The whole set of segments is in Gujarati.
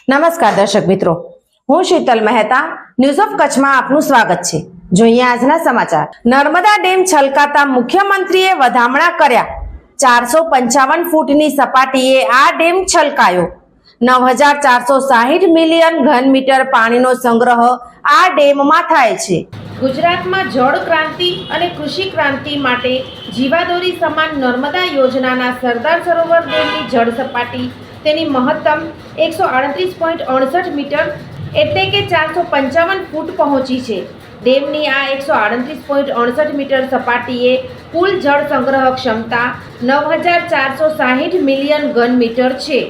નમસ્કાર દર્શક મિત્રો, હું શીતલ મહેતા ન્યૂઝ ઓફ કચ્છમાં આપનું સ્વાગત છે। જોઈએ આજના સમાચાર। નર્મદા ડેમ છલકાતા મુખ્યમંત્રીએ વધામણા કર્યા। 455 ફૂટની સપાટીએ આ ડેમ છલકાયો। 9460 મિલિયન ઘન મીટર પાણીનો સંગ્રહ આ ડેમમાં થાય છે। ગુજરાતમાં જળ ક્રાંતિ અને કૃષિ ક્રાંતિ માટે જીવાદોરી સમાન નર્મદા યોજનાના સરદાર સરોવર ડેમની જળ સપાટી તેની મહત્તમ 138.68 મીટર એટલે કે 455 ફૂટ પહોંચી છે। ડેમની આ 138.68 મીટર સપાટીએ કુલ જળ સંગ્રહ ક્ષમતા 9460 મિલિયન ઘન મીટર છે।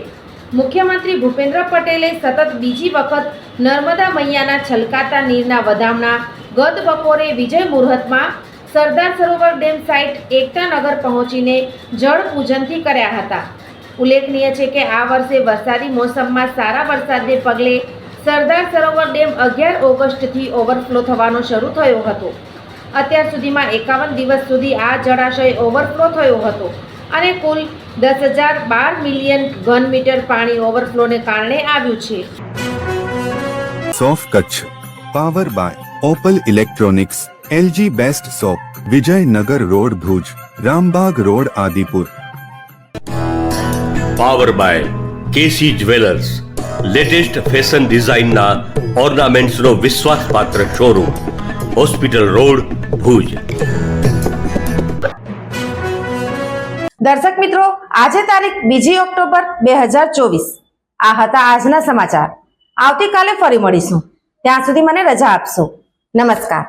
મુખ્યમંત્રી ભૂપેન્દ્ર પટેલે સતત બીજી વખત નર્મદા મૈયાના છલકાતા નીરના વધામણા ગત બપોરે વિજય મુહૂર્તમાં સરદાર સરોવર ડેમ સાઇટ એકતાનગર પહોંચીને જળ પૂજનથી કર્યા હતા। ઉલ્લેખનીય છે કે આ વર્ષે વરસાદી મોસમમાં સારા વરસાદને પગલે સરદાર સરોવર ડેમ 11 ઓગસ્ટથી ઓવરફ્લો થવાનો શરૂ થયો હતો। અત્યાર સુધીમાં 51 દિવસ સુધી આ જળાશય ઓવરફ્લો થયો હતો અને કુલ 10,012 મિલિયન ઘન મીટર પાણી ઓવરફ્લોને કારણે આવ્યું છે। સોફ Kutch power by Opal electronics, LG best shop, Vijaynagar road Bhuj, Rambagh road Adipur. Power by KC jewellers, latest fashion ડિઝાઇનના ઓર્નામેન્ટ્સનો વિશ્વાસપાત્ર શોરૂમ, હોસ્પિટલ રોડ ભુજ। દર્શક મિત્રો, આજે તારીખ 2 ઓક્ટોબર 2024 આ હતા આજના સમાચાર। આવતીકાલે ફરી મળીશું, ત્યાં સુધી મને રજા આપશો। નમસ્કાર।